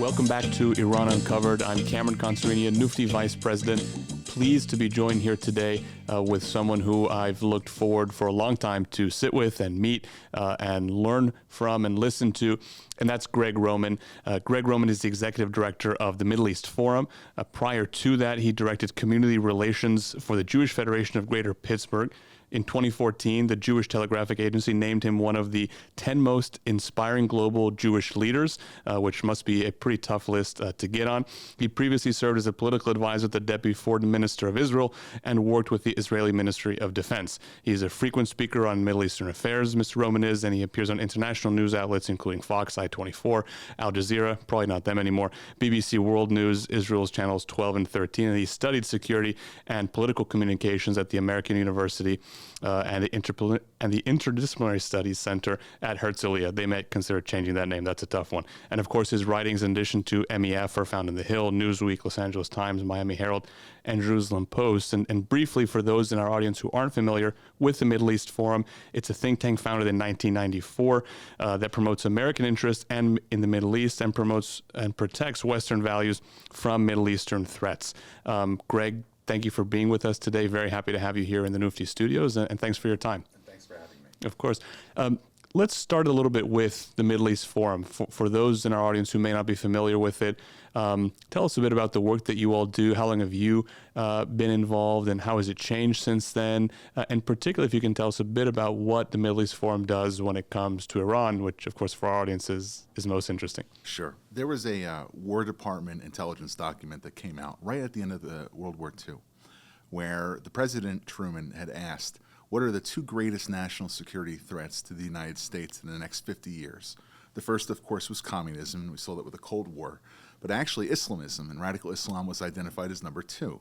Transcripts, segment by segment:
Welcome back to Iran Uncovered. I'm Cameron Consuenia, Nufti Vice President. Pleased to be joined here today with someone who I've looked forward for a long time to sit with and meet and learn from and listen to, and that's Gregg Roman. Gregg Roman is the Executive Director of the Middle East Forum. Prior to that, he directed Community Relations for the Jewish Federation of Greater Pittsburgh. In 2014, the Jewish Telegraphic Agency named him one of the 10 most inspiring global Jewish leaders, which must be a pretty tough list to get on. He previously served as a political advisor to the Deputy Foreign Minister of Israel and worked with the Israeli Ministry of Defense. He's a frequent speaker on Middle Eastern affairs, Mr. Roman is, and he appears on international news outlets including Fox, I-24, Al-Jazeera, probably not them anymore, BBC World News, Israel's channels 12 and 13, and he studied security and political communications at the American University and the Interdisciplinary Studies Center at Herzliya. They might consider changing that name. That's a tough one. And of course, his writings, in addition to MEF, are found in The Hill, Newsweek, Los Angeles Times, Miami Herald, and Jerusalem Post. And briefly, for those in our audience who aren't familiar with the Middle East Forum, it's a think tank founded in 1994 that promotes American interests and in the Middle East and promotes and protects Western values from Middle Eastern threats. Gregg, thank you for being with us today. Very happy to have you here in the Nufti studios, and thanks for your time. And thanks for having me. Of course. Let's start a little bit with the Middle East Forum. For those in our audience who may not be familiar with it, tell us a bit about the work that you all do. How long have you been involved, and how has it changed since then? And particularly, if you can tell us a bit about what the Middle East Forum does when it comes to Iran, which, of course, for our audience is most interesting. Sure. There was a War Department intelligence document that came out right at the end of the World War II, where the President Truman had asked, what are the two greatest national security threats to the United States in the next 50 years? The first, of course, was communism. We saw that with the Cold War. But actually, Islamism and radical Islam was identified as number two.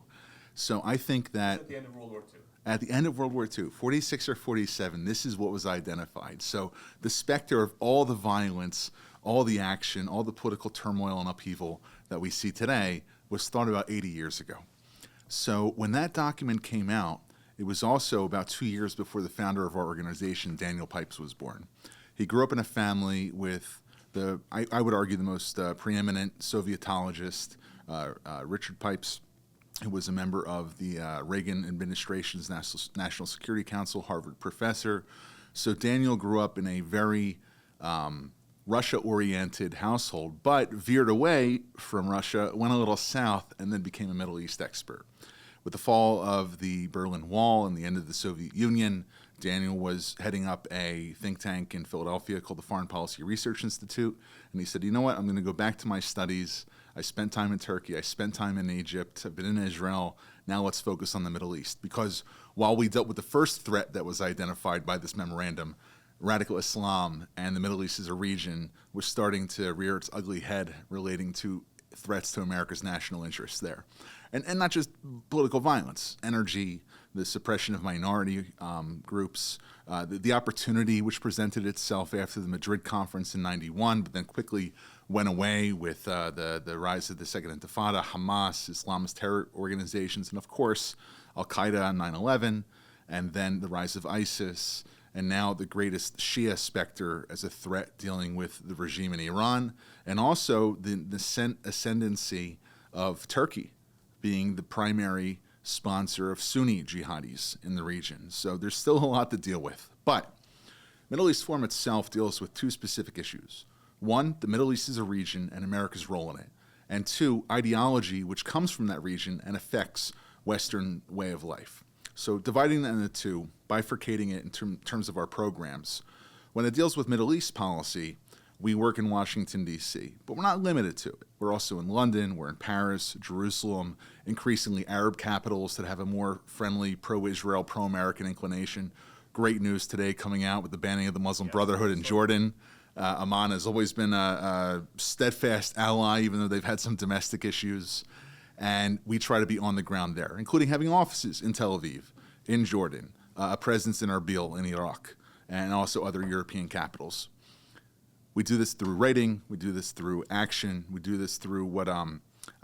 So I think that at the end of World War II. At the end of World War II, 46 or 47, this is what was identified. So the specter of all the violence, all the action, all the political turmoil and upheaval that we see today was thought about 80 years ago. So when that document came out, it was also about 2 years before the founder of our organization, Daniel Pipes, was born. He grew up in a family with I would argue, the most preeminent Sovietologist, Richard Pipes, who was a member of the Reagan administration's National Security Council, Harvard professor. So Daniel grew up in a very Russia-oriented household, but veered away from Russia, went a little south, and then became a Middle East expert. With the fall of the Berlin Wall and the end of the Soviet Union, Daniel was heading up a think tank in Philadelphia called the Foreign Policy Research Institute, and he said, you know what, I'm going to go back to my studies. I spent time in Turkey, I spent time in Egypt, I've been in Israel, now let's focus on the Middle East. Because while we dealt with the first threat that was identified by this memorandum, radical Islam, and the Middle East as a region was starting to rear its ugly head relating to threats to America's national interests there. And not just political violence, energy, the suppression of minority groups, the opportunity which presented itself after the Madrid conference in '91, but then quickly went away with the rise of the Second Intifada, Hamas, Islamist terror organizations, and of course, Al-Qaeda on 9/11, and then the rise of ISIS, and now the greatest Shia specter as a threat dealing with the regime in Iran, and also the ascendancy of Turkey being the primary sponsor of Sunni jihadis in the region. So there's still a lot to deal with. But Middle East Forum itself deals with two specific issues. One, the Middle East is a region and America's role in it. And two, ideology which comes from that region and affects Western way of life. So dividing that into two, bifurcating it in terms of our programs. When it deals with Middle East policy, we work in Washington, D.C., but we're not limited to it. We're also in London, we're in Paris, Jerusalem, increasingly Arab capitals that have a more friendly, pro-Israel, pro-American inclination. Great news today coming out with the banning of the Muslim Brotherhood in Jordan. Amman has always been a steadfast ally, even though they've had some domestic issues. And we try to be on the ground there, including having offices in Tel Aviv, in Jordan, a presence in Erbil in Iraq, and also other European capitals. We do this through writing, we do this through action, we do this through what I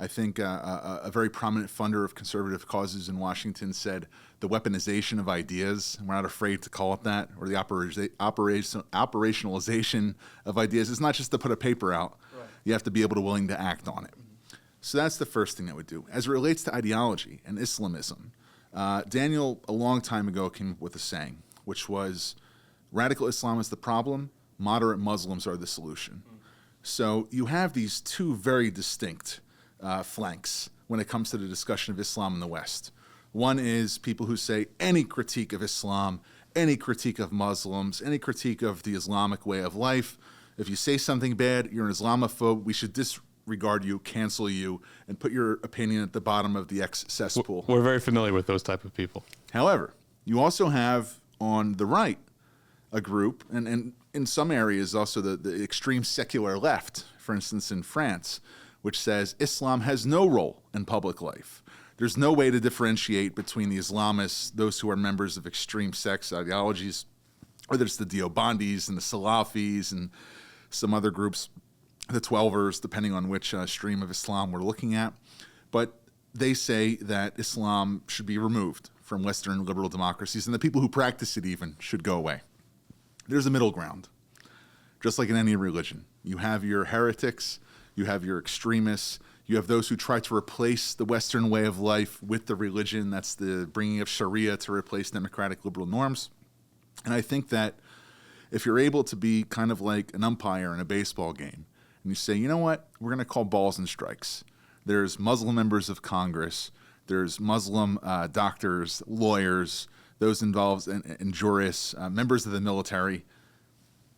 think a very prominent funder of conservative causes in Washington said, the weaponization of ideas. We're not afraid to call it that, or the operationalization of ideas. It's not just to put a paper out. Right. You have to be able to willing to act on it. So that's the first thing that we do. As it relates to ideology and Islamism, Daniel, a long time ago, came up with a saying, which was, radical Islam is the problem, moderate Muslims are the solution. So you have these two very distinct flanks when it comes to the discussion of Islam in the West. One is people who say any critique of Islam, any critique of Muslims, any critique of the Islamic way of life, if you say something bad, you're an Islamophobe, we should disregard you, cancel you, and put your opinion at the bottom of the X cesspool. We're very familiar with those type of people. However, you also have on the right a group, and in some areas also the extreme secular left, for instance in France, which says Islam has no role in public life. There's no way to differentiate between the Islamists, those who are members of extreme sects ideologies, whether it's the Deobandis and the Salafis and some other groups, the Twelvers, depending on which stream of Islam we're looking at. But they say that Islam should be removed from Western liberal democracies, and the people who practice it even should go away. There's a middle ground, just like in any religion. You have your heretics, you have your extremists, you have those who try to replace the Western way of life with the religion. That's the bringing of Sharia to replace democratic liberal norms. And I think that if you're able to be kind of like an umpire in a baseball game, and you say, you know what, we're going to call balls and strikes. There's Muslim members of Congress, there's Muslim doctors, lawyers, those involved in jurists, members of the military,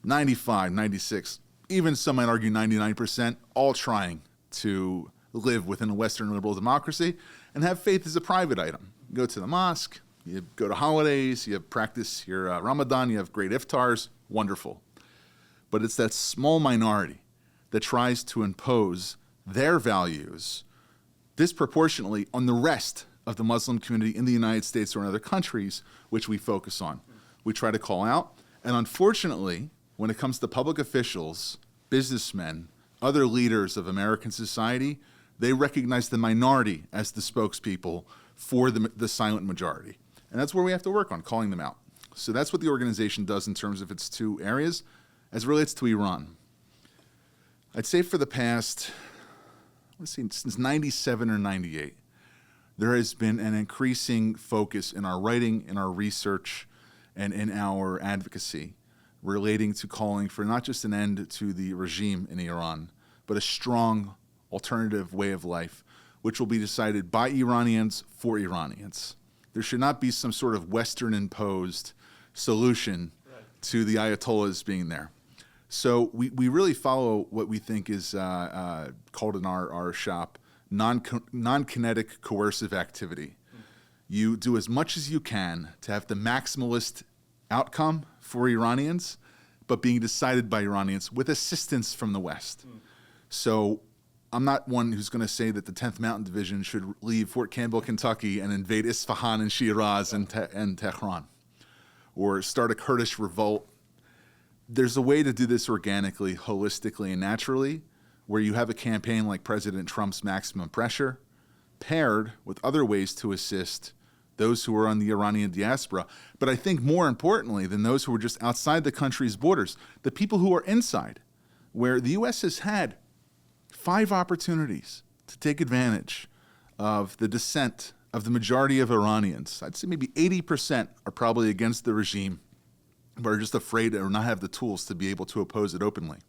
95, 96, even some might argue 99%, all trying to live within a Western liberal democracy and have faith as a private item. You go to the mosque, you go to holidays, you practice your Ramadan, you have great iftars, wonderful. But it's that small minority that tries to impose their values disproportionately on the rest of the Muslim community in the United States or in other countries, which we focus on. We try to call out, and unfortunately, when it comes to public officials, businessmen, other leaders of American society, they recognize the minority as the spokespeople for the silent majority. And that's where we have to work on, calling them out. So that's what the organization does in terms of its two areas. As it relates to Iran, I'd say for the past, since 97 or 98, there has been an increasing focus in our writing, in our research, and in our advocacy relating to calling for not just an end to the regime in Iran, but a strong alternative way of life, which will be decided by Iranians for Iranians. There should not be some sort of Western-imposed solution to the Ayatollahs being there. So we really follow what we think is called in our shop non-kinetic coercive activity. You do as much as you can to have the maximalist outcome for Iranians, but being decided by Iranians with assistance from the West. So I'm not one who's going to say that the 10th Mountain Division should leave Fort Campbell, Kentucky, and invade Isfahan and Shiraz and Tehran, or start a Kurdish revolt. There's a way to do this organically, holistically, and naturally, where you have a campaign like President Trump's maximum pressure, paired with other ways to assist those who are on the Iranian diaspora. But I think more importantly than those who are just outside the country's borders, the people who are inside, where the U.S. has had 5 opportunities to take advantage of the dissent of the majority of Iranians. I'd say maybe 80% are probably against the regime, but are just afraid or not have the tools to be able to oppose it openly.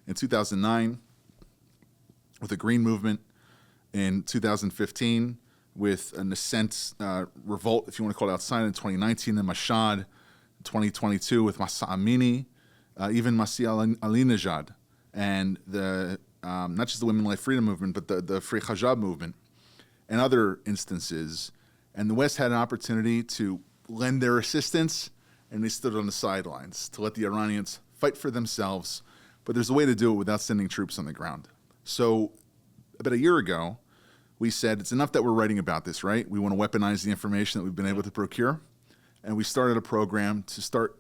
In 2009, with the Green Movement, in 2015, with an ascent revolt, if you want to call it outside, in 2019, in Mashhad, 2022 with Mahsa Amini, even Masih Alinejad, and the not just the Women Life Freedom Movement, but the Free Hijab movement, and other instances. And the West had an opportunity to lend their assistance, and they stood on the sidelines to let the Iranians fight for themselves. But there's a way to do it without sending troops on the ground. So about a year ago, we said it's enough that we're writing about this, right? We want to weaponize the information that we've been able to procure. And we started a program to start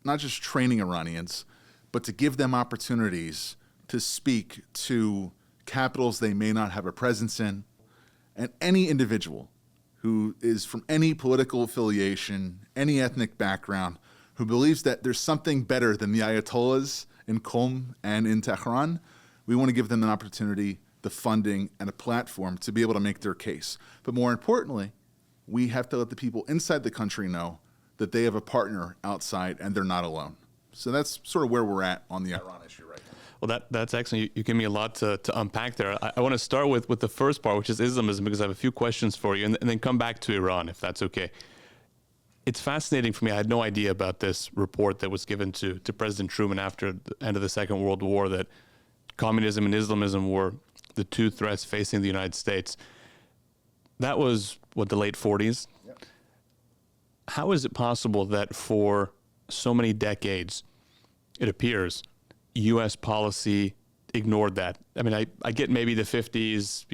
not just training Iranians, but to give them opportunities to speak to capitals they may not have a presence in. And any individual who is from any political affiliation, any ethnic background, who believes that there's something better than the Ayatollahs in Qom and in Tehran, We want to give them an opportunity, the funding, and a platform to be able to make their case. But more importantly, we have to let the people inside the country know that they have a partner outside and they're not alone. So that's sort of where we're at on the Iran issue right now. Well, that's excellent. You give me a lot to unpack there. I want to start with the first part, which is Islamism, because I have a few questions for you, and then come back to Iran, if that's okay. It's fascinating for me. I had no idea about this report that was given to President Truman after the end of the Second World War, that communism and Islamism were the two threats facing the United States. That was, the late 40s? Yep. How is it possible that for so many decades, it appears, U.S. policy ignored that? I mean, I get maybe the 50s,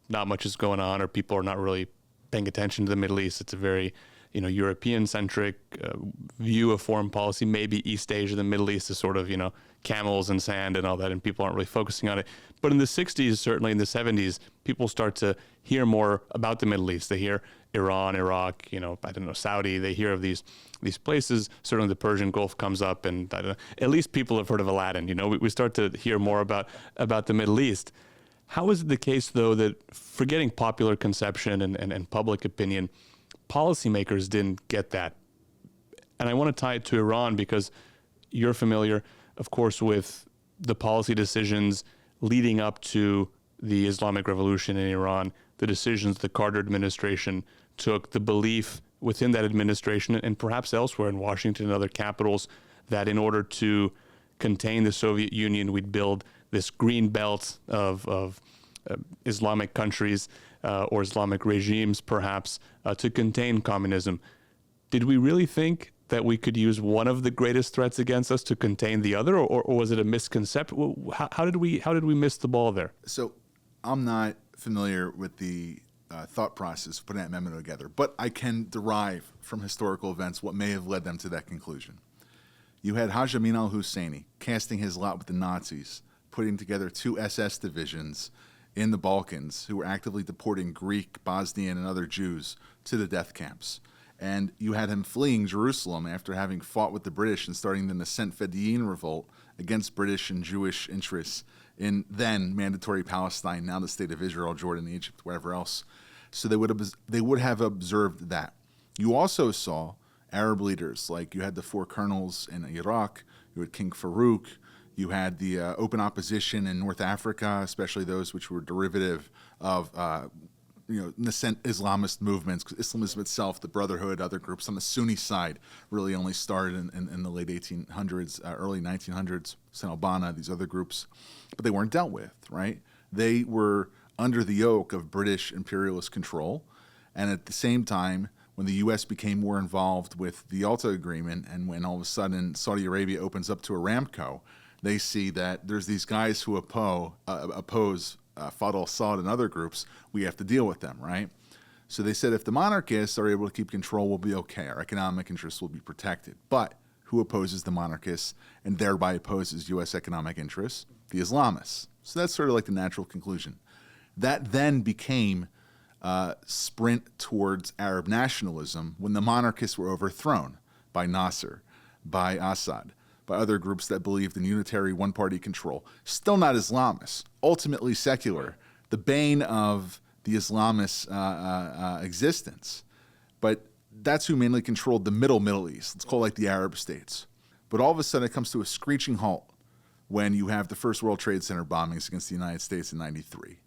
not much is going on, or people are not really paying attention to the Middle East. It's a very, European-centric view of foreign policy. Maybe East Asia, the Middle East is sort of, camels and sand and all that, and people aren't really focusing on it. But in the 60s, certainly in the 70s, people start to hear more about the Middle East. They hear Iran, Iraq, Saudi. They hear of these places. Certainly the Persian Gulf comes up, and at least people have heard of Aladdin. We start to hear more about the Middle East. How is it the case, though, that forgetting popular conception and public opinion, policymakers didn't get that? And I want to tie it to Iran because you're familiar, of course, with the policy decisions leading up to the Islamic Revolution in Iran, the decisions the Carter administration took, the belief within that administration and perhaps elsewhere in Washington and other capitals that in order to contain the Soviet Union, we'd build this green belt of Islamic countries or Islamic regimes, perhaps, to contain communism. Did we really think that we could use one of the greatest threats against us to contain the other, or was it a misconception? How did we miss the ball there? So I'm not familiar with the thought process of putting that memo together, but I can derive from historical events what may have led them to that conclusion. You had Haj Amin al-Husseini casting his lot with the Nazis, putting together 2 SS divisions in the Balkans who were actively deporting Greek, Bosnian, and other Jews to the death camps. And you had him fleeing Jerusalem after having fought with the British and starting the Nascent Fedayeen revolt against British and Jewish interests in then mandatory Palestine, now the state of Israel, Jordan, Egypt, wherever else. So they would have observed that. You also saw Arab leaders, like you had the 4 colonels in Iraq, you had King Farouk, you had the open opposition in North Africa, especially those which were derivative of nascent Islamist movements. Islamism itself, the Brotherhood, other groups on the Sunni side really only started in the late 1800s, early 1900s, St. Albana, these other groups. But they weren't dealt with, right? They were under the yoke of British imperialist control. And at the same time, when the U.S. became more involved with the Yalta Agreement, and when all of a sudden Saudi Arabia opens up to Aramco, they see that there's these guys who oppose Fadl al-Assad and other groups. We have to deal with them, right? So they said if the monarchists are able to keep control, we'll be okay. Our economic interests will be protected. But who opposes the monarchists and thereby opposes U.S. economic interests? The Islamists. So that's sort of like the natural conclusion. That then became sprint towards Arab nationalism when the monarchists were overthrown by Nasser, by Assad, by other groups that believed in unitary one-party control. Still not Islamists, ultimately secular, the bane of the Islamist existence. But that's who mainly controlled the Middle East. Let's call it like the Arab states. But all of a sudden it comes to a screeching halt when you have the first World Trade Center bombings against the United States in '93.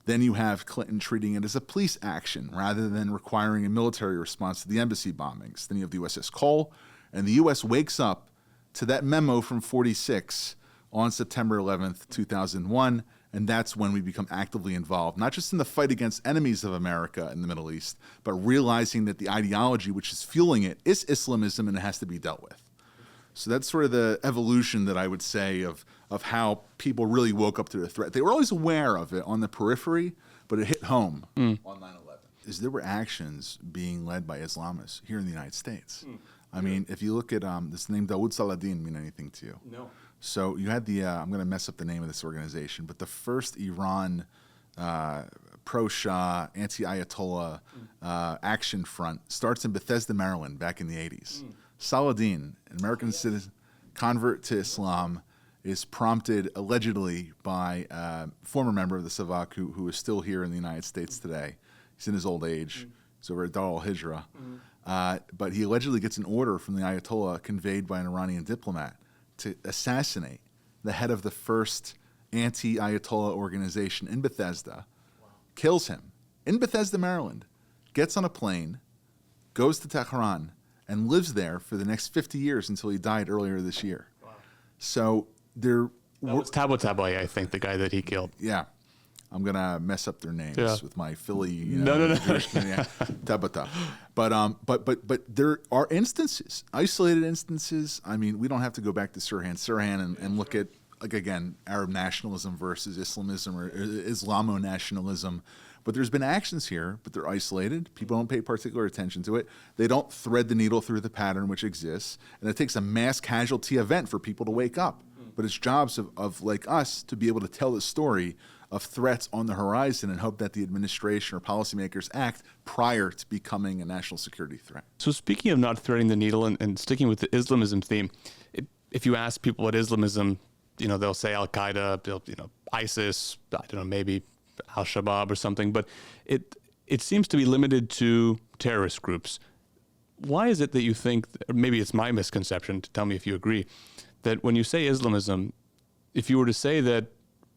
Then you have Clinton treating it as a police action rather than requiring a military response to the embassy bombings. Then you have the USS Cole, and the U.S. wakes up to that memo from '46 on September 11th, 2001, and that's when we become actively involved, not just in the fight against enemies of America in the Middle East, but realizing that the ideology which is fueling it is Islamism and it has to be dealt with. So that's sort of the evolution that I would say of how people really woke up to the threat. They were always aware of it on the periphery, but it hit home on 9/11. Is there were actions being led by Islamists here in the United States. I mean, if you look at this name, Dawood Saladin, mean anything to you? No. So you had the, I'm going to mess up the name of this organization, but the first Iran pro-Shah, anti-Ayatollah action front starts in Bethesda, Maryland, back in the 80s. Saladin, an American citizen, convert to Islam, is prompted allegedly by a former member of the Savak who is still here in the United States today. He's in his old age. He's over at Dar al-Hijra. But he allegedly gets an order from the Ayatollah conveyed by an Iranian diplomat to assassinate the head of the first anti-Ayatollah organization in Bethesda, kills him in Bethesda, Maryland, gets on a plane, goes to Tehran, and lives there for the next 50 years until he died earlier this year. Wow. So there... That was Tabatabai, I think, the guy that he killed. Yeah. I'm going to mess up their names with my Philly, No. Jewish community. Tabata. But there are instances, isolated instances. I mean, we don't have to go back to Sirhan and look at, like, again, Arab nationalism versus Islamism or Islamo-nationalism. But there's been actions here, but they're isolated. People don't pay particular attention to it. They don't thread the needle through the pattern which exists. And it takes a mass casualty event for people to wake up. But it's jobs of like us to be able to tell the story of threats on the horizon and hope that the administration or policymakers act prior to becoming a national security threat. So speaking of not threading the needle and sticking with the Islamism theme, if you ask people what Islamism, they'll say Al-Qaeda, ISIS, I don't know, maybe Al-Shabaab or something, but it seems to be limited to terrorist groups. Why is it that you think, or maybe it's my misconception, to tell me if you agree, that when you say Islamism, if you were to say that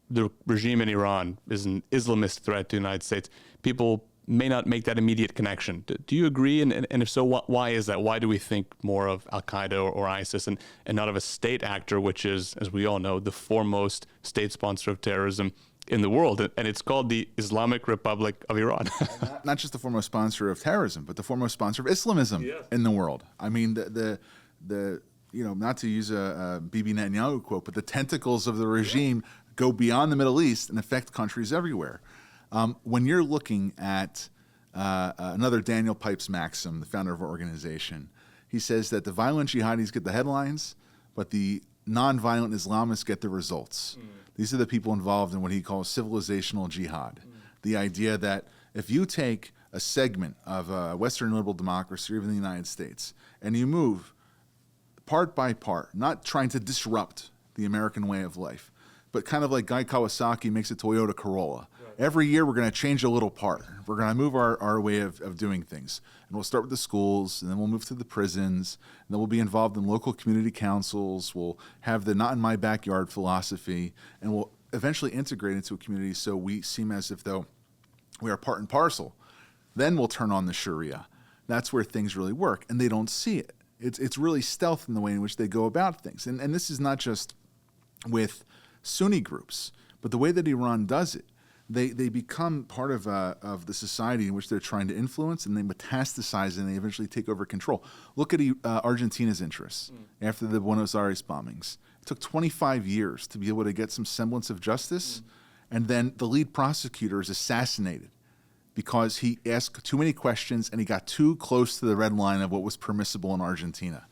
the regime in Iran is an Islamist threat to the United States, people may not make that immediate connection. Do you agree? And if so, why is that? Why do we think more of Al-Qaeda or ISIS and not of a state actor, which is, as we all know, the foremost state sponsor of terrorism in the world? And it's called the Islamic Republic of Iran. Not just the foremost sponsor of terrorism, but the foremost sponsor of Islamism in the world. I mean, the not to use a Bibi Netanyahu quote, but the tentacles of the regime go beyond the Middle East and affect countries everywhere. When you're looking at another Daniel Pipes maxim, the founder of our organization, he says that the violent jihadis get the headlines, but the nonviolent Islamists get the results. These are the people involved in what he calls civilizational jihad. The idea that if you take a segment of a Western liberal democracy or even the United States and you move part by part, not trying to disrupt the American way of life, but kind of like Guy Kawasaki makes a Toyota Corolla. Right. Every year we're going to change a little part. We're going to move our way of doing things. And we'll start with the schools, and then we'll move to the prisons, and then we'll be involved in local community councils. We'll have the not in my backyard philosophy, and we'll eventually integrate into a community so we seem as if though we are part and parcel. Then we'll turn on the Sharia. That's where things really work, and they don't see it. It's really stealth in the way in which they go about things. And this is not just with Sunni groups, but the way that Iran does it, they become part of the society in which they're trying to influence, and they metastasize and they eventually take over control. Look at Argentina's interests after the Buenos Aires bombings. It took 25 years to be able to get some semblance of justice, and then the lead prosecutor is assassinated because he asked too many questions and he got too close to the red line of what was permissible in Argentina.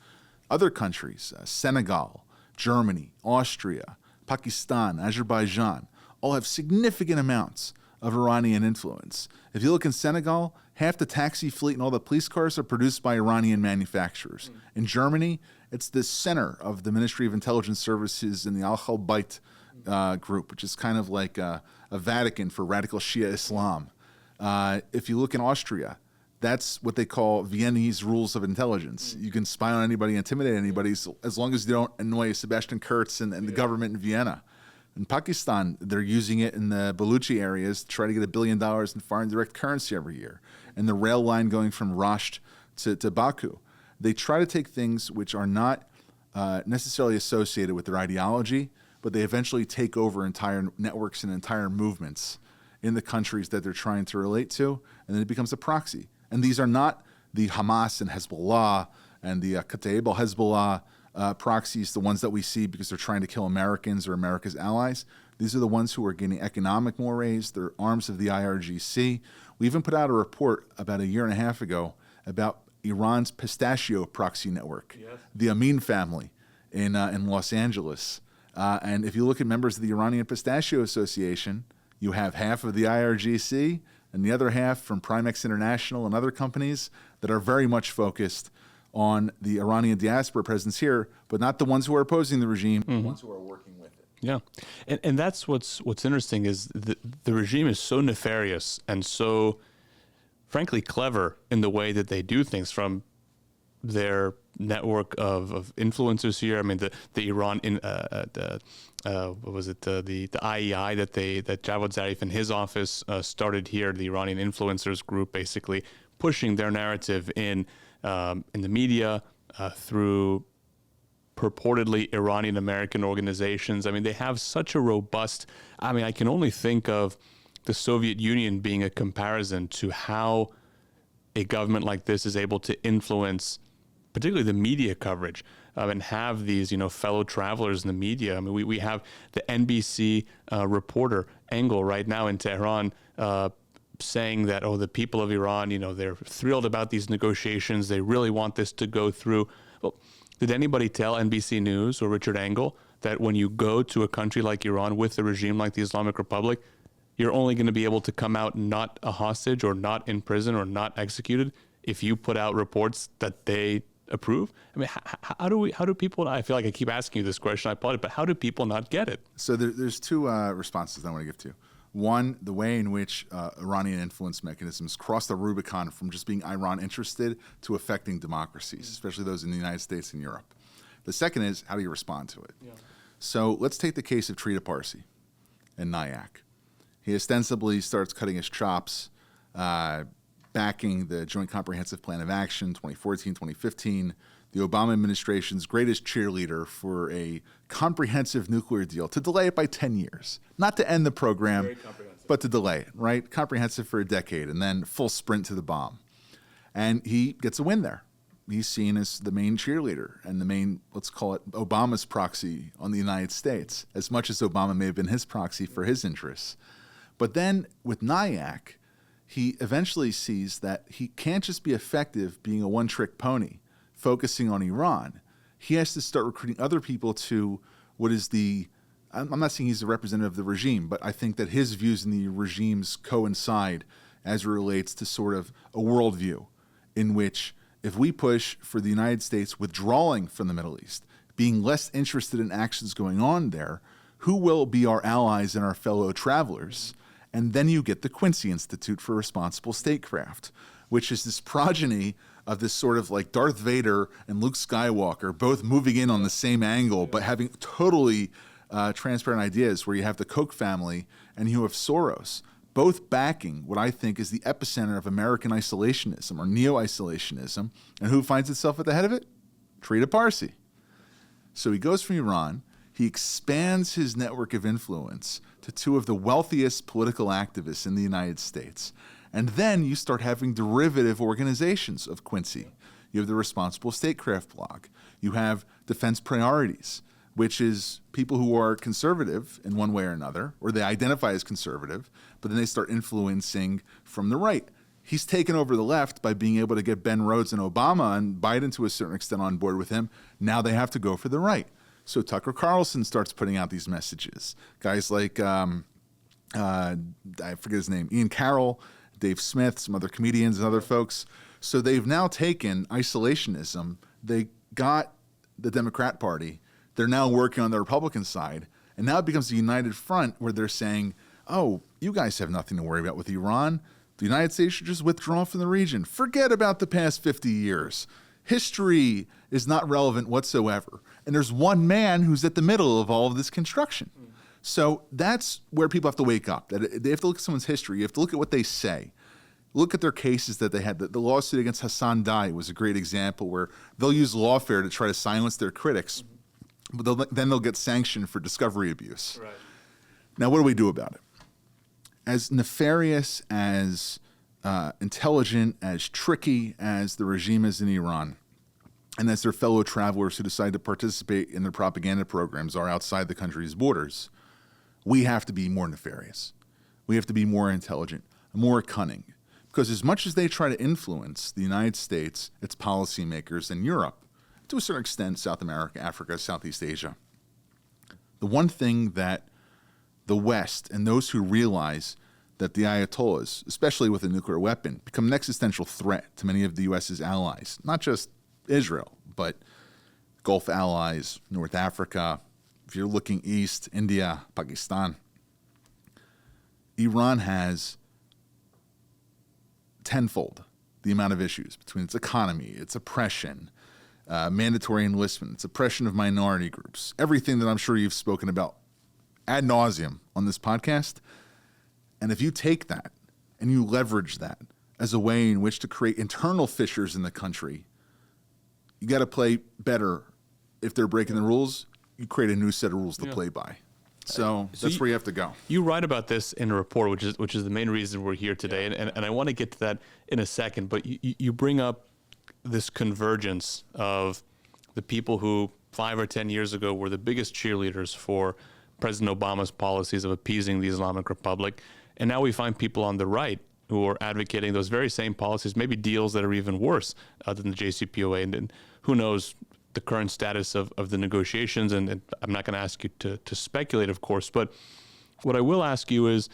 Other countries, Senegal, Germany, Austria, Pakistan, Azerbaijan, all have significant amounts of Iranian influence. If you look in Senegal, half the taxi fleet and all the police cars are produced by Iranian manufacturers. In Germany, it's the center of the Ministry of Intelligence Services in the Al-Bayt group, which is kind of like a Vatican for radical Shia Islam. If you look in Austria, that's what they call Viennese rules of intelligence. You can spy on anybody, intimidate anybody, as long as you don't annoy Sebastian Kurz and the government in Vienna. In Pakistan, they're using it in the Baluchi areas to try to get $1 billion in foreign direct currency every year. And the rail line going from Rasht to Baku. They try to take things which are not necessarily associated with their ideology, but they eventually take over entire networks and entire movements in the countries that they're trying to relate to, and then it becomes a proxy. And these are not the Hamas and Hezbollah and the Kataib al-Hezbollah proxies, the ones that we see because they're trying to kill Americans or America's allies. These are the ones who are gaining economic mores. They're arms of the IRGC. We even put out a report about a year and a half ago about Iran's pistachio proxy network, the Amin family in Los Angeles. And if you look at members of the Iranian Pistachio Association, you have half of the IRGC and the other half from Primex International and other companies that are very much focused on the Iranian diaspora presence here, but not the ones who are opposing the regime, the ones who are working with it. Yeah, and that's what's interesting is the regime is so nefarious and so, frankly, clever in the way that they do things, from their network of influencers here. I mean, the Iran what was it, the IEI that Javad Zarif and his office started here, the Iranian influencers group, basically pushing their narrative in the media through purportedly Iranian American organizations. I mean, they have such a robust, I mean, I can only think of the Soviet Union being a comparison to how a government like this is able to influence particularly the media coverage, and have these, fellow travelers in the media. I mean, we have the NBC reporter Engel right now in Tehran saying that, the people of Iran, they're thrilled about these negotiations. They really want this to go through. Well, did anybody tell NBC News or Richard Engel that when you go to a country like Iran with a regime like the Islamic Republic, you're only going to be able to come out not a hostage or not in prison or not executed if you put out reports that they approve? I mean, how do people, I feel like I keep asking you this question, I apologize, but how do people not get it? So there's two responses I want to give to. One, the way in which Iranian influence mechanisms cross the Rubicon from just being Iran interested to affecting democracies, especially those in the United States and Europe. The second is, how do you respond to it? Yeah. So let's take the case of Trita Parsi and Nyack. He ostensibly starts cutting his chops, backing the Joint Comprehensive Plan of Action 2014, 2015, the Obama administration's greatest cheerleader for a comprehensive nuclear deal, to delay it by 10 years. Not to end the program, but to delay it, right? Comprehensive for a decade, and then full sprint to the bomb. And he gets a win there. He's seen as the main cheerleader and the main, let's call it, Obama's proxy on the United States, as much as Obama may have been his proxy for his interests. But then with Nyack, he eventually sees that he can't just be effective being a one-trick pony, focusing on Iran. He has to start recruiting other people to what is I'm not saying he's a representative of the regime, but I think that his views and the regime's coincide as it relates to sort of a worldview in which if we push for the United States withdrawing from the Middle East, being less interested in actions going on there, who will be our allies and our fellow travelers? And then you get the Quincy Institute for Responsible Statecraft, which is this progeny of this sort of like Darth Vader and Luke Skywalker both moving in on the same angle, but having totally transparent ideas, where you have the Koch family and you have Soros, both backing what I think is the epicenter of American isolationism or neo-isolationism. And who finds itself at the head of it? Trita Parsi. So he goes from Iran, he expands his network of influence to two of the wealthiest political activists in the United States. And then you start having derivative organizations of Quincy. You have the Responsible Statecraft blog. You have Defense Priorities, which is people who are conservative in one way or another, or they identify as conservative, but then they start influencing from the right. He's taken over the left by being able to get Ben Rhodes and Obama and Biden to a certain extent on board with him. Now they have to go for the right. So Tucker Carlson starts putting out these messages. Guys like, I forget his name, Ian Carroll, Dave Smith, some other comedians and other folks. So they've now taken isolationism. They got the Democrat Party. They're now working on the Republican side. And now it becomes a united front where they're saying, oh, you guys have nothing to worry about with Iran. The United States should just withdraw from the region. Forget about the past 50 years. History is not relevant whatsoever. And there's one man who's at the middle of all of this construction. So that's where people have to wake up. That they have to look at someone's history. You have to look at what they say. Look at their cases that they had. The lawsuit against Hassan Dai was a great example where they'll use lawfare to try to silence their critics, but then they'll get sanctioned for discovery abuse. Right. Now, what do we do about it? As nefarious, as intelligent, as tricky as the regime is in Iran, and as their fellow travelers who decide to participate in their propaganda programs are outside the country's borders, we have to be more nefarious. We have to be more intelligent, more cunning. Because as much as they try to influence the United States, its policymakers, and Europe, to a certain extent, South America, Africa, Southeast Asia, the one thing that the West and those who realize that the Ayatollahs, especially with a nuclear weapon, become an existential threat to many of the U.S.'s allies, not just Israel, but Gulf allies, North Africa, if you're looking east, India, Pakistan, Iran has tenfold the amount of issues between its economy, its oppression, mandatory enlistment, its oppression of minority groups, everything that I'm sure you've spoken about ad nauseum on this podcast. And if you take that and you leverage that as a way in which to create internal fissures in the country, you got to play better. If they're breaking the rules, you create a new set of rules to play by. So that's where you have to go. You write about this in a report, which is the main reason we're here today, and I want to get to that in a second. But you bring up this convergence of the people who 5 or 10 years ago were the biggest cheerleaders for President Obama's policies of appeasing the Islamic Republic, and now we find people on the right who are advocating those very same policies, maybe deals that are even worse than the JCPOA, and who knows the current status of the negotiations, and I'm not going to ask you to speculate, of course, but what I will ask you is,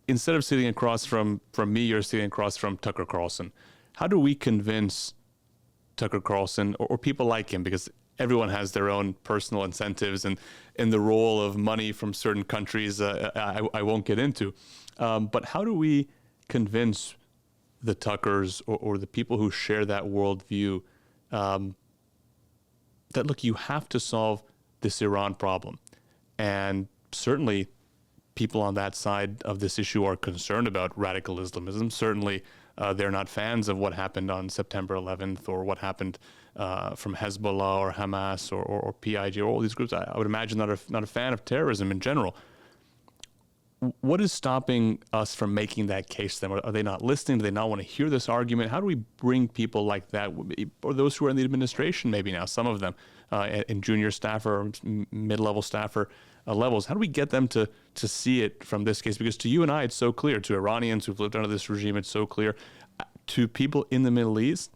instead of sitting across from me, you're sitting across from Tucker Carlson. How do we convince Tucker Carlson or people like him, because everyone has their own personal incentives and in the role of money from certain countries I won't get into, but how do we convince the Tuckers or the people who share that worldview that, look, you have to solve this Iran problem? And certainly people on that side of this issue are concerned about radical Islamism. Certainly they're not fans of what happened on September 11th or what happened from Hezbollah or Hamas or PIG or all these groups. I would imagine not a fan of terrorism in general. What is stopping us from making that case to them? Are they not listening? Do they not want to hear this argument? How do we bring people like that, or those who are in the administration maybe now, some of them in junior staffer, mid-level staffer levels, how do we get them to see it from this case? Because to you and I, it's so clear. To Iranians who've lived under this regime, it's so clear. To people in the Middle East,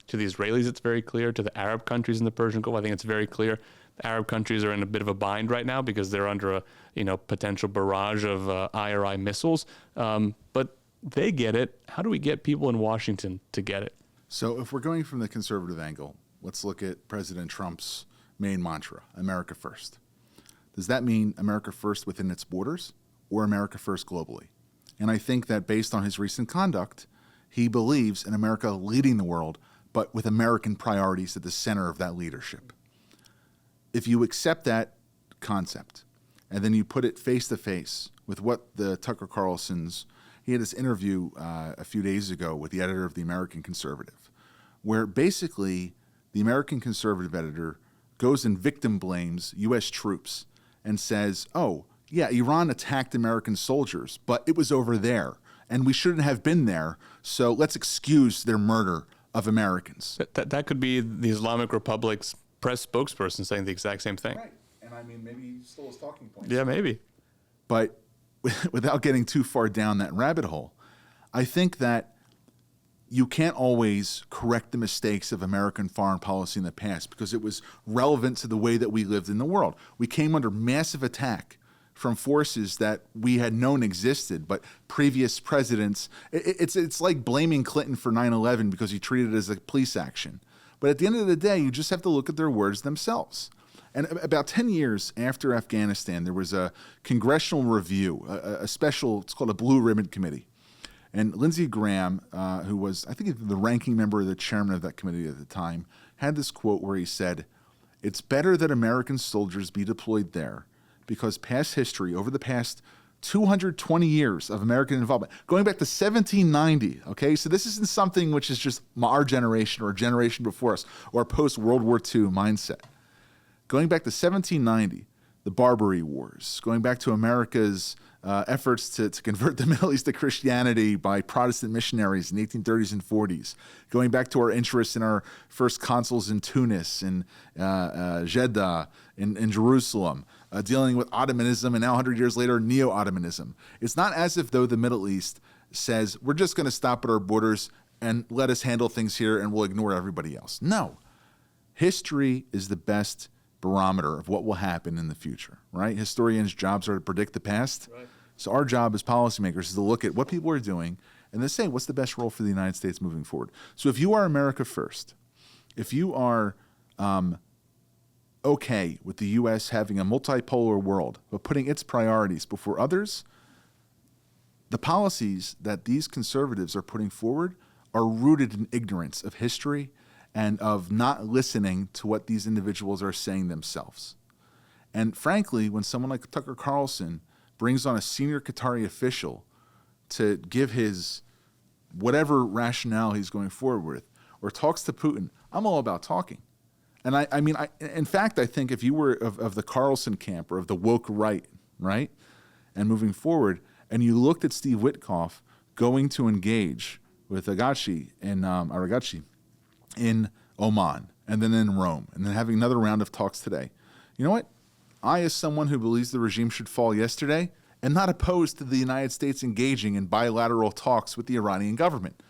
to the Israelis, it's very clear. To the Arab countries in the Persian Gulf, I think it's very clear. The Arab countries are in a bit of a bind right now because they're under a potential barrage of IRI missiles. But they get it. How do we get people in Washington to get it? So if we're going from the conservative angle, let's look at President Trump's main mantra, America first. Does that mean America first within its borders or America first globally? And I think that based on his recent conduct, he believes in America leading the world, but with American priorities at the center of that leadership. If you accept that concept and then you put it face to face with what the Tucker Carlson's, he had this interview a few days ago with the editor of the American Conservative, where basically the American Conservative editor goes and victim blames U.S. troops and says, oh, yeah, Iran attacked American soldiers, but it was over there and we shouldn't have been there, so let's excuse their murder of Americans. That could be the Islamic Republic's press spokesperson saying the exact same thing. Right. And I mean, maybe he stole his talking points. Yeah, maybe. But without getting too far down that rabbit hole, I think that you can't always correct the mistakes of American foreign policy in the past because it was relevant to the way that we lived in the world. We came under massive attack from forces that we had known existed, but previous presidents, it's like blaming Clinton for 9/11 because he treated it as a police action. But at the end of the day, you just have to look at their words themselves. And about 10 years after Afghanistan, there was a congressional review, a special, it's called a Blue Ribbon Committee. And Lindsey Graham, who was, I think, the ranking member or the chairman of that committee at the time, had this quote where he said, "It's better that American soldiers be deployed there because past history, over the past 220 years of American involvement, going back to 1790, okay? So this isn't something which is just our generation or a generation before us or a post-World War II mindset. Going back to 1790, the Barbary Wars, going back to America's efforts to convert the Middle East to Christianity by Protestant missionaries in the 1830s and 40s, going back to our interests in our first consuls in Tunis, in Jeddah, in Jerusalem, dealing with Ottomanism, and now 100 years later, Neo-Ottomanism. It's not as if, though, the Middle East says, we're just going to stop at our borders and let us handle things here and we'll ignore everybody else. No. History is the best barometer of what will happen in the future, right? Historians' jobs are to predict the past. Right. So our job as policymakers is to look at what people are doing and then say, what's the best role for the United States moving forward? So if you are America first, if you are okay with the U.S. having a multipolar world, but putting its priorities before others, the policies that these conservatives are putting forward are rooted in ignorance of history and of not listening to what these individuals are saying themselves. And frankly, when someone like Tucker Carlson brings on a senior Qatari official to give his whatever rationale he's going forward with, or talks to Putin, I'm all about talking. And in fact, I think if you were of the Carlson camp or of the woke right, and moving forward, and you looked at Steve Witkoff going to engage with Araghchi in Oman, and then in Rome, and then having another round of talks today, you know what? I, as someone who believes the regime should fall yesterday, am not opposed to the United States engaging in bilateral talks with the Iranian government.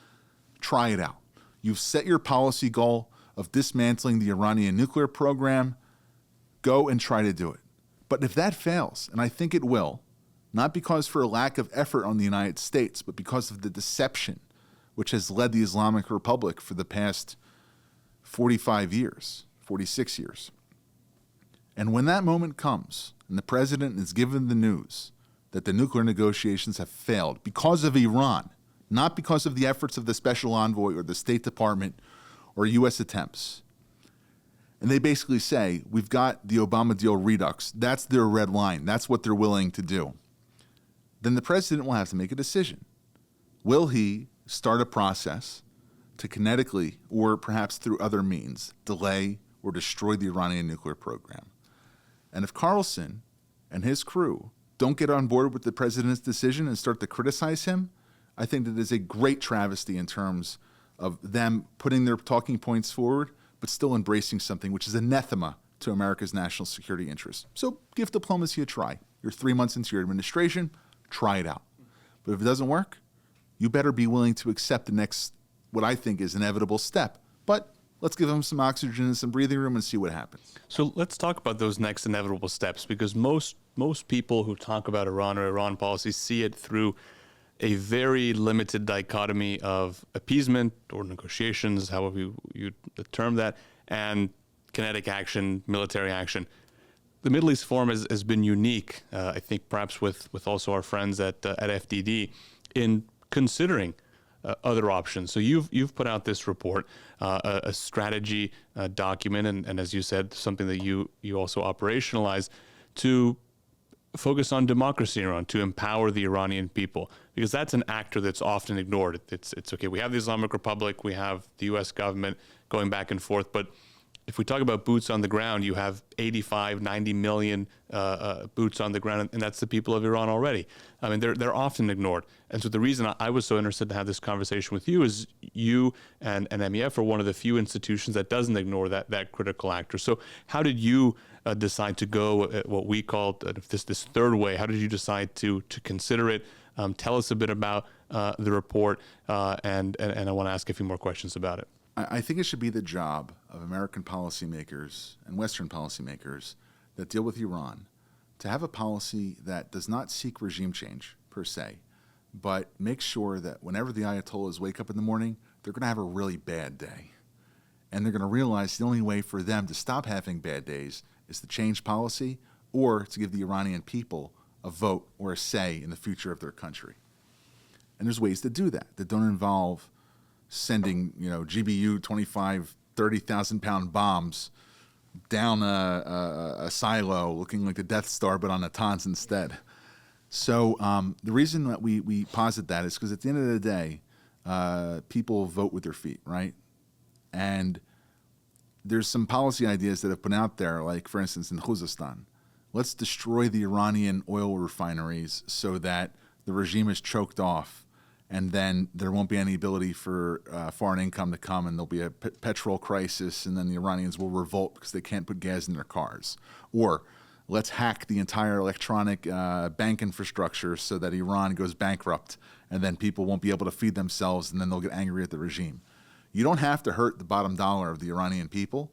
Try it out. You've set your policy goal of dismantling the Iranian nuclear program. Go and try to do it. But if that fails, and I think it will, not because for a lack of effort on the United States, but because of the deception which has led the Islamic Republic for the past 46 years. And when that moment comes, and the president is given the news that the nuclear negotiations have failed because of Iran, not because of the efforts of the special envoy or the State Department or U.S. attempts, and they basically say, we've got the Obama deal redux, that's their red line, that's what they're willing to do, then the president will have to make a decision. Will he start a process to kinetically, or perhaps through other means, delay or destroy the Iranian nuclear program? And if Carlson and his crew don't get on board with the president's decision and start to criticize him, I think that is a great travesty in terms of them putting their talking points forward, but still embracing something which is anathema to America's national security interests. So give diplomacy a try. You're 3 months into your administration, try it out. But if it doesn't work, you better be willing to accept the next, what I think is inevitable step. But let's give them some oxygen and some breathing room and see what happens. So let's talk about those next inevitable steps, because most people who talk about Iran or Iran policy see it through a very limited dichotomy of appeasement or negotiations, however you term that, and kinetic action, military action. The Middle East Forum has been unique, I think perhaps with also our friends at FDD, in considering other options. So you've put out this report, a strategy document, and as you said, something that you also operationalize to focus on democracy in Iran, to empower the Iranian people, because that's an actor that's often ignored. It's okay, we have the Islamic Republic, we have the U.S. government going back and forth, but if we talk about boots on the ground, you have 85, 90 million boots on the ground, and that's the people of Iran already. I mean, they're often ignored. And so the reason I was so interested to have this conversation with you is you and MEF are one of the few institutions that doesn't ignore that critical actor. So how did you decide to go at what we call this third way? How did you decide to consider it? Tell us a bit about the report, and I want to ask a few more questions about it. I think it should be the job of American policymakers and Western policymakers that deal with Iran to have a policy that does not seek regime change per se, but make sure that whenever the Ayatollahs wake up in the morning, they're going to have a really bad day. And they're going to realize the only way for them to stop having bad days is to change policy or to give the Iranian people a vote or a say in the future of their country. And there's ways to do that don't involve sending, GBU 25, 30,000 pound bombs down a silo looking like the Death Star, but on Natanz instead. So the reason that we posit that is because at the end of the day, people vote with their feet, right? And there's some policy ideas that have been out there, like, for instance, in Khuzestan. Let's destroy the Iranian oil refineries so that the regime is choked off, and then there won't be any ability for foreign income to come, and there'll be a petrol crisis, and then the Iranians will revolt because they can't put gas in their cars. Or let's hack the entire electronic bank infrastructure so that Iran goes bankrupt, and then people won't be able to feed themselves, and then they'll get angry at the regime. You don't have to hurt the bottom dollar of the Iranian people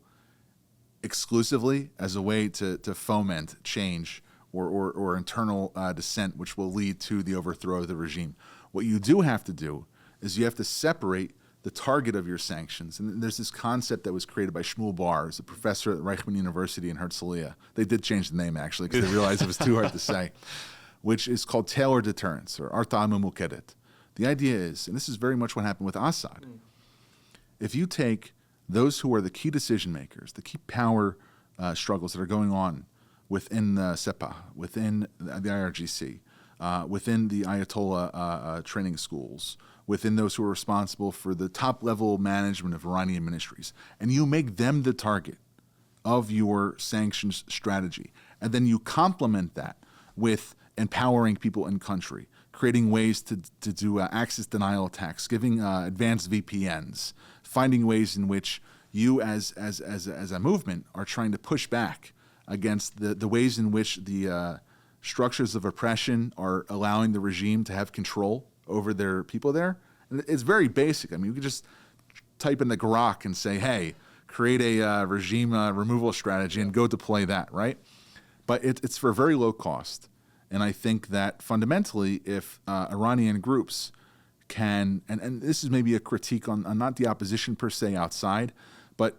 exclusively as a way to foment change or internal dissent, which will lead to the overthrow of the regime. What you do have to do is you have to separate the target of your sanctions. And there's this concept that was created by Shmuel Bar, who's a professor at Reichman University in Herzliya. They did change the name, actually, because they realized it was too hard to say, which is called tailored deterrence, or Arta Memukedet. The idea is, and this is very much what happened with Assad, if you take those who are the key decision makers, the key power struggles that are going on within the Sepah, within the IRGC, within the Ayatollah training schools, within those who are responsible for the top-level management of Iranian ministries, and you make them the target of your sanctions strategy, and then you complement that with empowering people in country, creating ways to do access denial attacks, giving advanced VPNs, finding ways in which you as a movement are trying to push back against the ways in which the structures of oppression are allowing the regime to have control over their people there. And it's very basic. I mean, you could just type in the Grok and say, hey, create a regime removal strategy and go deploy that, right? But it's for very low cost. And I think that fundamentally, if Iranian groups can, and this is maybe a critique on not the opposition per se outside, but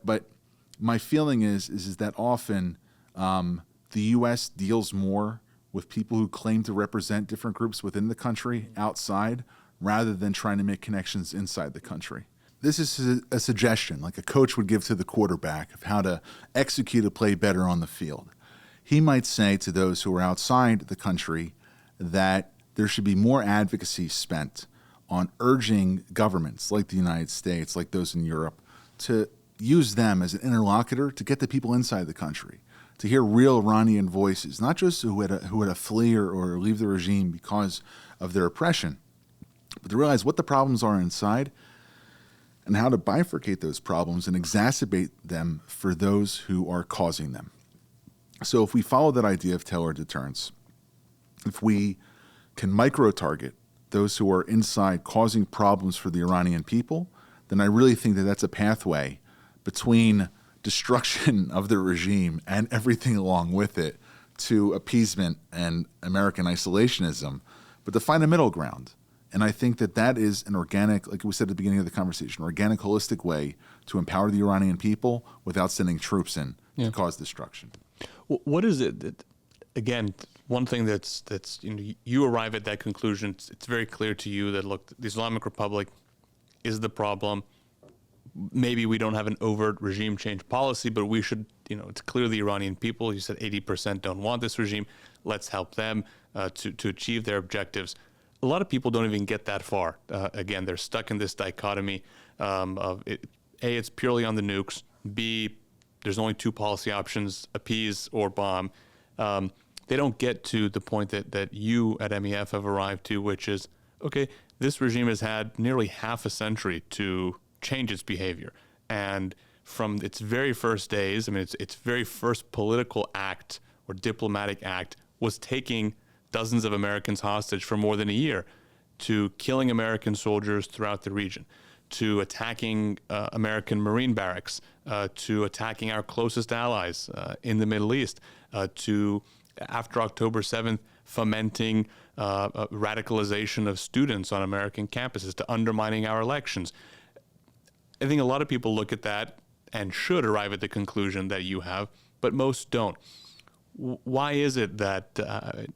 my feeling is that often the U.S. deals more with people who claim to represent different groups within the country outside, rather than trying to make connections inside the country. This is a suggestion, like a coach would give to the quarterback, of how to execute a play better on the field. He might say to those who are outside the country that there should be more advocacy spent on urging governments like the United States, like those in Europe, to use them as an interlocutor to get the people inside the country, to hear real Iranian voices, not just who had to flee or leave the regime because of their oppression, but to realize what the problems are inside and how to bifurcate those problems and exacerbate them for those who are causing them. So if we follow that idea of tailored deterrence, if we can micro-target those who are inside causing problems for the Iranian people, then I really think that that's a pathway between destruction of the regime and everything along with it to appeasement and American isolationism, but to find a middle ground. And I think that that is an organic, like we said at the beginning of the conversation, organic, holistic way to empower the Iranian people without sending troops in to cause destruction. What is it that, again, one thing that's you arrive at that conclusion, it's very clear to you that, look, the Islamic Republic is the problem. Maybe we don't have an overt regime change policy, but we should, it's clear the Iranian people, you said 80% don't want this regime. Let's help them to achieve their objectives. A lot of people don't even get that far. Again, they're stuck in this dichotomy of, A, it's purely on the nukes. B, there's only two policy options, appease or bomb. They don't get to the point that you at MEF have arrived to, which is, okay, this regime has had nearly half a century to change its behavior. And from its very first days, I mean, its very first political act or diplomatic act was taking dozens of Americans hostage for more than a year, to killing American soldiers throughout the region, to attacking American Marine barracks, to attacking our closest allies in the Middle East, to, after October 7th, fomenting radicalization of students on American campuses, to undermining our elections. I think a lot of people look at that and should arrive at the conclusion that you have, but most don't. Why is it that,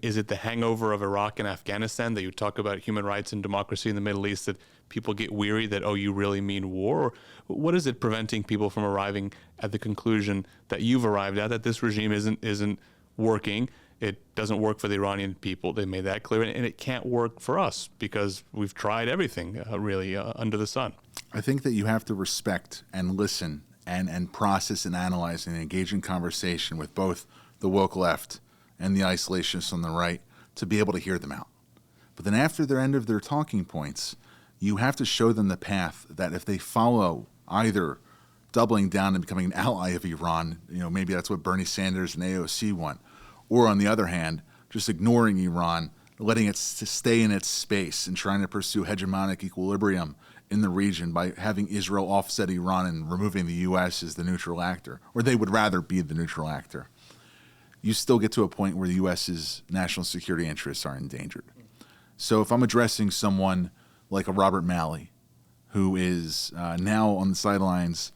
is it the hangover of Iraq and Afghanistan that you talk about human rights and democracy in the Middle East, that people get weary that, oh, you really mean war? Or what is it preventing people from arriving at the conclusion that you've arrived at, that this regime isn't working? It doesn't work for the Iranian people. They made that clear, and it can't work for us because we've tried everything really under the sun. I think that you have to respect and listen and process and analyze and engage in conversation with both the woke left and the isolationists on the right to be able to hear them out. But then after their end of their talking points, you have to show them the path that if they follow either doubling down and becoming an ally of Iran, maybe that's what Bernie Sanders and AOC want, or on the other hand, just ignoring Iran, letting it stay in its space and trying to pursue hegemonic equilibrium in the region by having Israel offset Iran and removing the U.S. as the neutral actor, or they would rather be the neutral actor. You still get to a point where the U.S.'s national security interests are endangered. So if I'm addressing someone like a Robert Malley, who is now on the sidelines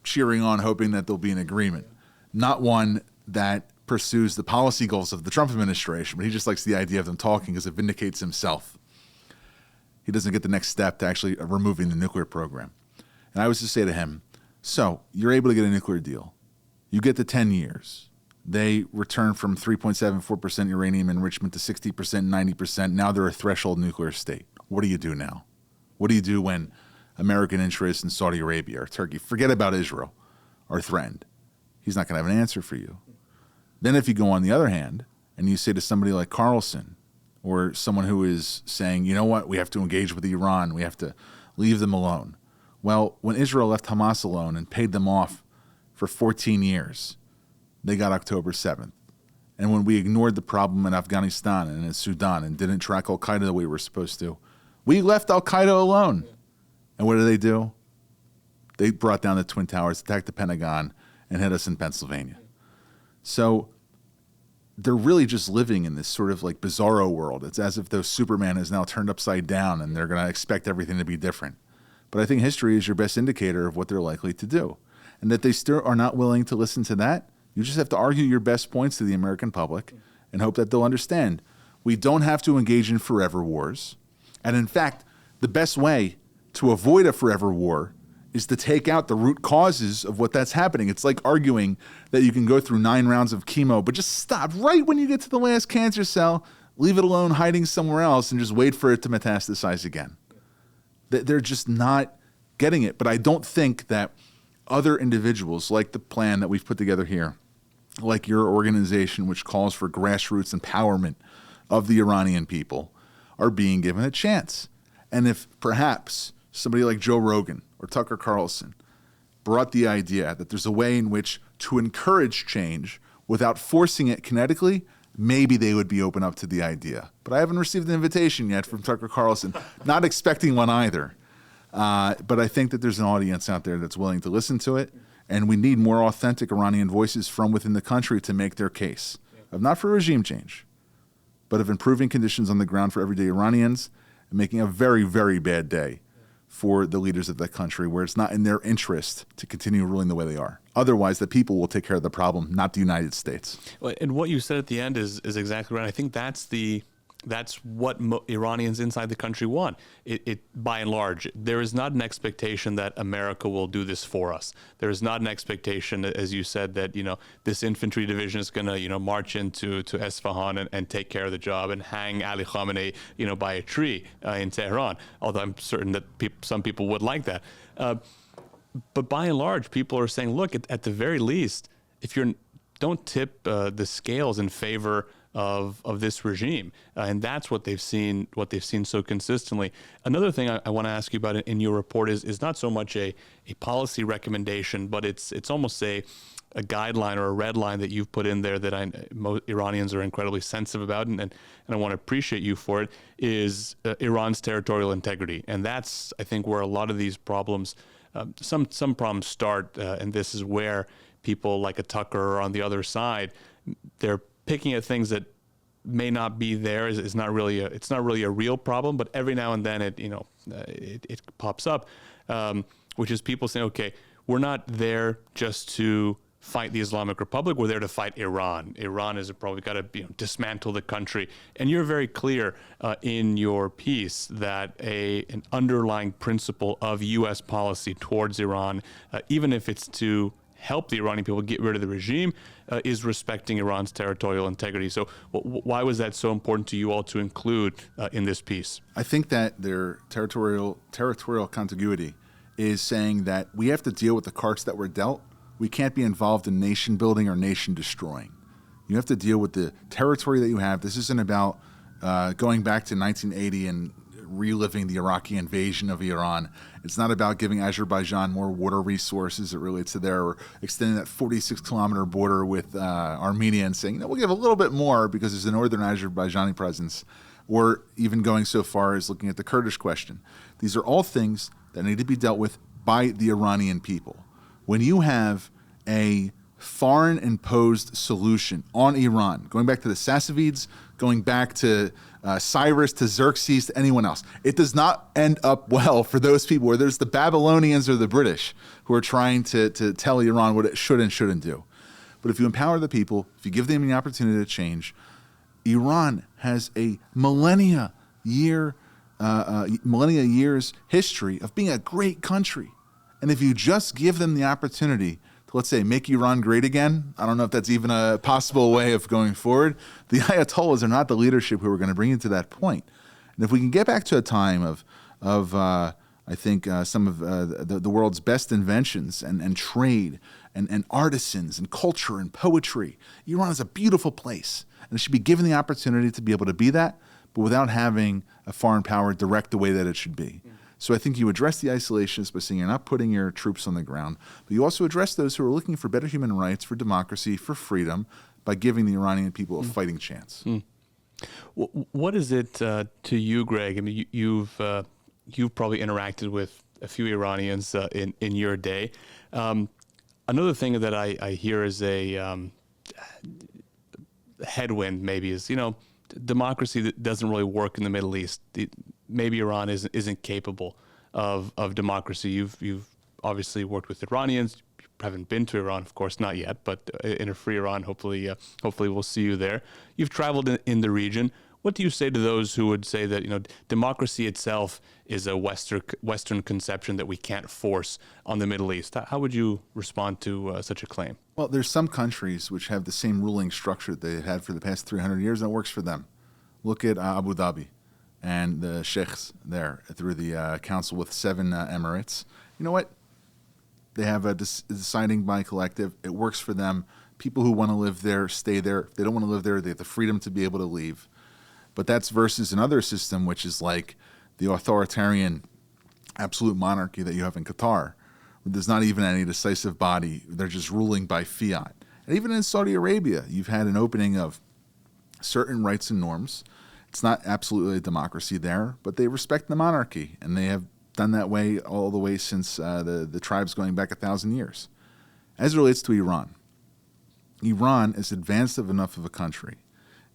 cheering on, hoping that there'll be an agreement. Not one that pursues the policy goals of the Trump administration, but he just likes the idea of them talking because it vindicates himself. He doesn't get the next step to actually removing the nuclear program. And I was to say to him, so you're able to get a nuclear deal. You get the 10 years. They return from 3.74% uranium enrichment to 60%, 90%. Now they're a threshold nuclear state. What do you do now? What do you do when American interests in Saudi Arabia or Turkey, forget about Israel, are threatened? He's not going to have an answer for you. Then if you go on the other hand and you say to somebody like Carlson or someone who is saying, you know what, we have to engage with Iran, we have to leave them alone. Well, when Israel left Hamas alone and paid them off for 14 years, they got October 7th. And when we ignored the problem in Afghanistan and in Sudan and didn't track Al-Qaeda the way we were supposed to, we left Al-Qaeda alone. And what do? They brought down the Twin Towers, attacked the Pentagon, and hit us in Pennsylvania. So they're really just living in this sort of like bizarro world. It's as if though Superman is now turned upside down and they're going to expect everything to be different. But I think history is your best indicator of what they're likely to do. And that they still are not willing to listen to that, you just have to argue your best points to the American public and hope that they'll understand. We don't have to engage in forever wars. And in fact, the best way to avoid a forever war is to take out the root causes of what that's happening. It's like arguing that you can go through 9 rounds of chemo, but just stop right when you get to the last cancer cell, leave it alone hiding somewhere else, and just wait for it to metastasize again. They're just not getting it. But I don't think that other individuals, like the plan that we've put together here, like your organization, which calls for grassroots empowerment of the Iranian people, are being given a chance. And if perhaps somebody like Joe Rogan or Tucker Carlson brought the idea that there's a way in which to encourage change without forcing it kinetically, maybe they would be open up to the idea. But I haven't received an invitation yet from Tucker Carlson, not expecting one either. But I think that there's an audience out there that's willing to listen to it, and we need more authentic Iranian voices from within the country to make their case, of not for regime change, but of improving conditions on the ground for everyday Iranians and making a very, very bad day for the leaders of that country, where it's not in their interest to continue ruling the way they are. Otherwise, the people will take care of the problem, not the United States. Well, and what you said at the end is exactly right. I think that's what Iranians inside the country want. It by and large, there is not an expectation that America will do this for us. There is not an expectation, as you said, that this infantry division is going to march into Esfahan and take care of the job and hang Ali Khamenei by a tree in Tehran. Although I'm certain that some people would like that. But by and large, people are saying, look, at the very least, if don't tip the scales in favor of this regime, and that's what they've seen so consistently. Another thing I want to ask you about in your report is not so much a policy recommendation, but it's almost a guideline or a red line that you've put in there that Iranians are incredibly sensitive about, and I want to appreciate you for it, is Iran's territorial integrity. And that's, I think, where a lot of these problems, some problems start, and this is where people like a Tucker on the other side, they're picking at things that may not be there. It's not really a real problem, but every now and then it pops up, which is people saying, okay, we're not there just to fight the Islamic Republic. We're there to fight Iran. Iran has probably got to dismantle the country. And you're very clear in your piece that an underlying principle of U.S. policy towards Iran, even if it's to help the Iranian people get rid of the regime, is respecting Iran's territorial integrity. So why was that so important to you all to include in this piece? I think that their territorial contiguity is saying that we have to deal with the cards that were dealt. We can't be involved in nation building or nation destroying. You have to deal with the territory that you have. This isn't about going back to 1980 and reliving the Iraqi invasion of Iran. It's not about giving Azerbaijan more water resources that relates to there, or extending that 46-kilometer border with Armenia and saying, we'll give a little bit more because there's a northern Azerbaijani presence, or even going so far as looking at the Kurdish question. These are all things that need to be dealt with by the Iranian people. When you have a foreign imposed solution on Iran, going back to the Sassanids, going back to Cyrus, to Xerxes, to anyone else, it does not end up well for those people, whether it's the Babylonians or the British, who are trying to tell Iran what it should and shouldn't do. But if you empower the people, if you give them the opportunity to change, Iran has a millennia years history of being a great country. And if you just give them the opportunity to, let's say, make Iran great again, I don't know if that's even a possible way of going forward. The Ayatollahs are not the leadership who are going to bring you to that point. And if we can get back to a time of I think some of the world's best inventions and trade and artisans and culture and poetry, Iran is a beautiful place. And it should be given the opportunity to be able to be that, but without having a foreign power direct the way that it should be. So I think you address the isolationists by saying you're not putting your troops on the ground, but you also address those who are looking for better human rights, for democracy, for freedom, by giving the Iranian people a fighting chance. What is it to you, Greg? I mean, you've probably interacted with a few Iranians in your day. Another thing that I hear is a headwind, maybe, is, democracy that doesn't really work in the Middle East. Maybe Iran isn't capable of democracy. You've obviously worked with Iranians. You haven't been to Iran, of course, not yet, but in a free Iran, hopefully we'll see you there. You've traveled in the region. What do you say to those who would say that democracy itself is a Western conception that we can't force on the Middle East? How would you respond to such a claim? Well, there's some countries which have the same ruling structure that they had for the past 300 years, and it works for them. Look at Abu Dhabi and the sheikhs there through the council with 7 emirates. You know what? They have a deciding by collective. It works for them. People who want to live there stay there. If they don't want to live there, they have the freedom to be able to leave. But that's versus another system, which is like the authoritarian absolute monarchy that you have in Qatar. There's not even any decisive body. They're just ruling by fiat. And even in Saudi Arabia, you've had an opening of certain rights and norms. It's not absolutely a democracy there, but they respect the monarchy, and they have done that way all the way since the tribes going back 1,000 years. As it relates to Iran, Iran is advanced enough of a country.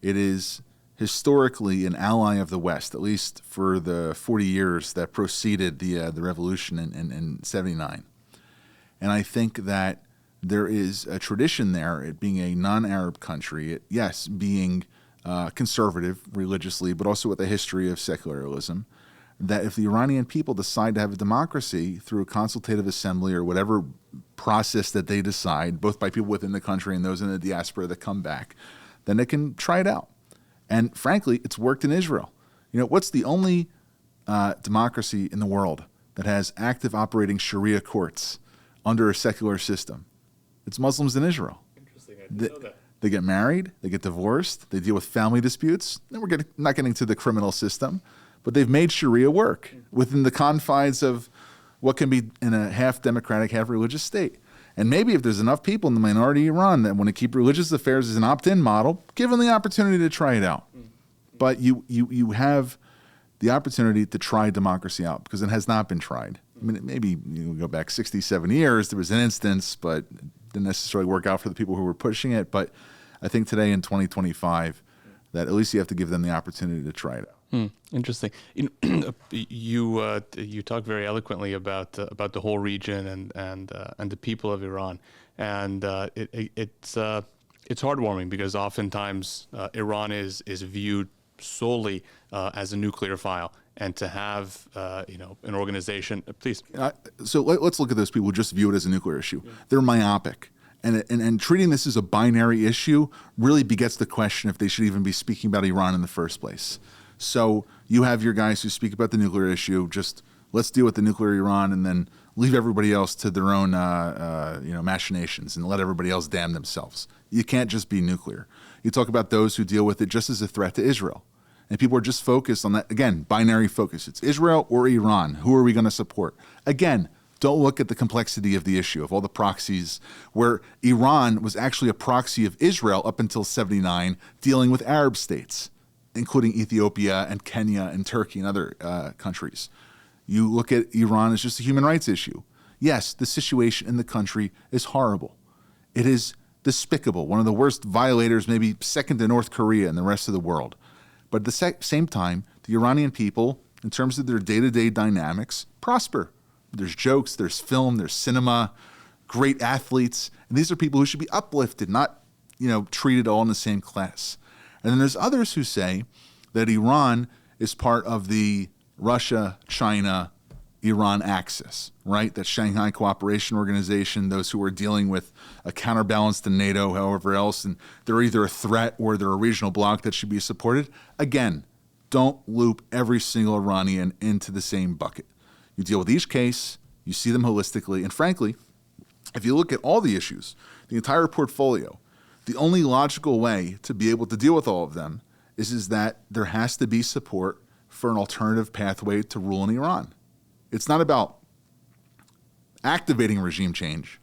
It is historically an ally of the West, at least for the 40 years that preceded the revolution in 79. And I think that there is a tradition there, it being a non-Arab country, being conservative religiously, but also with a history of secularism, that if the Iranian people decide to have a democracy through a consultative assembly or whatever process that they decide, both by people within the country and those in the diaspora that come back, then they can try it out. And frankly, it's worked in Israel. What's the only democracy in the world that has active operating Sharia courts under a secular system? It's Muslims in Israel. Interesting. I didn't know that. They get married, they get divorced, they deal with family disputes. Then we're not getting to the criminal system, but they've made Sharia work within the confines of what can be in a half democratic, half religious state. And maybe if there's enough people in the minority Iran that want to keep religious affairs as an opt-in model, give them the opportunity to try it out. But you have the opportunity to try democracy out because it has not been tried. I mean, maybe you go back 60, 70 years, there was an instance, but it didn't necessarily work out for the people who were pushing it. But I think today in 2025, that at least you have to give them the opportunity to try it out. Interesting. You talk very eloquently about the whole region and the people of Iran, and it's heartwarming because oftentimes Iran is viewed solely as a nuclear file, and to have an organization. Please. So let's look at those people who just view it as a nuclear issue. They're myopic. And treating this as a binary issue really begets the question if they should even be speaking about Iran in the first place. So you have your guys who speak about the nuclear issue, just let's deal with the nuclear Iran and then leave everybody else to their own machinations and let everybody else damn themselves. You can't just be nuclear. You talk about those who deal with it just as a threat to Israel. And people are just focused on that, again, binary focus. It's Israel or Iran. Who are we going to support? Again, don't look at the complexity of the issue, of all the proxies, where Iran was actually a proxy of Israel up until 79, dealing with Arab states, including Ethiopia and Kenya and Turkey and other countries. You look at Iran as just a human rights issue. Yes, the situation in the country is horrible. It is despicable, one of the worst violators, maybe second to North Korea and the rest of the world. But at the same time, the Iranian people, in terms of their day-to-day dynamics, prosper. There's jokes, there's film, there's cinema, great athletes, and these are people who should be uplifted, not, treated all in the same class. And then there's others who say that Iran is part of the Russia, China, Iran axis, right? That Shanghai Cooperation Organization, those who are dealing with a counterbalance to NATO, however else, and they're either a threat or they're a regional bloc that should be supported. Again, don't loop every single Iranian into the same bucket. You deal with each case, you see them holistically, and frankly, if you look at all the issues, the entire portfolio, the only logical way to be able to deal with all of them is that there has to be support for an alternative pathway to rule in Iran. It's not about activating regime change.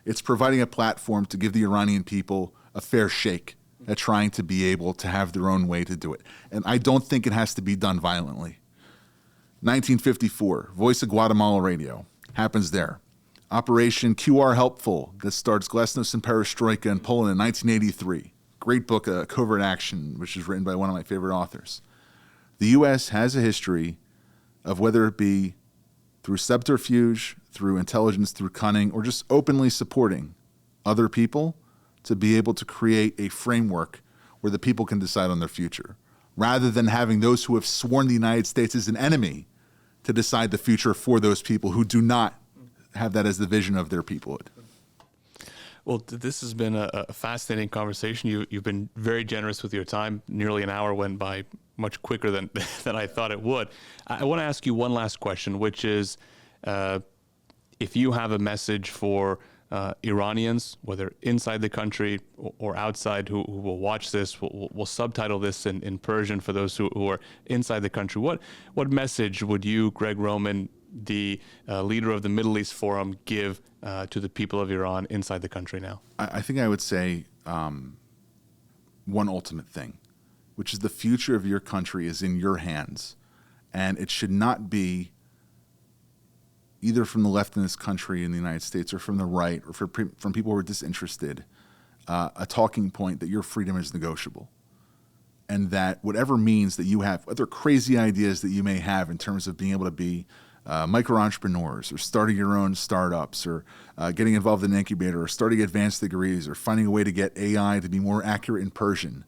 It's providing a platform to give the Iranian people a fair shake at trying to be able to have their own way to do it. And I don't think it has to be done violently. 1954, Voice of Guatemala Radio happens there. Operation QR Helpful that starts Glasnost and Perestroika in Poland in 1983. Great book, Covert Action, which is written by one of my favorite authors. The U.S. has a history of, whether it be through subterfuge, through intelligence, through cunning, or just openly supporting other people to be able to create a framework where the people can decide on their future, rather than having those who have sworn the United States as an enemy to decide the future for those people who do not have that as the vision of their peoplehood. Well, this has been a fascinating conversation. You've been very generous with your time. Nearly an hour went by much quicker than I thought it would. I want to ask you one last question, which is, if you have a message for Iranians, whether inside the country or outside, who will watch this, we'll subtitle this in Persian for those who are inside the country. What message would you, Gregg Roman, the leader of the Middle East Forum, give to the people of Iran inside the country now? I think I would say one ultimate thing, which is the future of your country is in your hands. And it should not be either from the left in this country in the United States or from the right or from people who are disinterested, a talking point that your freedom is negotiable. And that whatever means that you have, other crazy ideas that you may have in terms of being able to be micro-entrepreneurs or starting your own startups or getting involved in an incubator or starting advanced degrees or finding a way to get AI to be more accurate in Persian.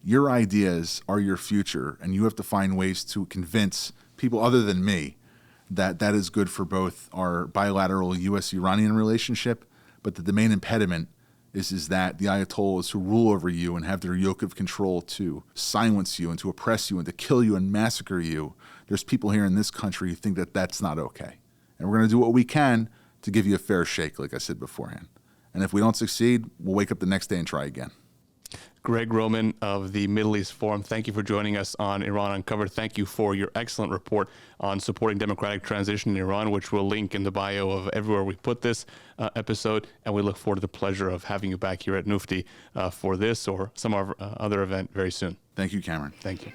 Your ideas are your future, and you have to find ways to convince people other than me that that is good for both our bilateral U.S.-Iranian relationship, but that the main impediment is that the Ayatollahs who rule over you and have their yoke of control to silence you and to oppress you and to kill you and massacre you, there's people here in this country who think that that's not okay. And we're going to do what we can to give you a fair shake, like I said beforehand. And if we don't succeed, we'll wake up the next day and try again. Gregg Roman of the Middle East Forum, thank you for joining us on Iran Uncovered. Thank you for your excellent report on supporting democratic transition in Iran, which we'll link in the bio of everywhere we put this episode. And we look forward to the pleasure of having you back here at Nufti for this or some other event very soon. Thank you, Cameron. Thank you.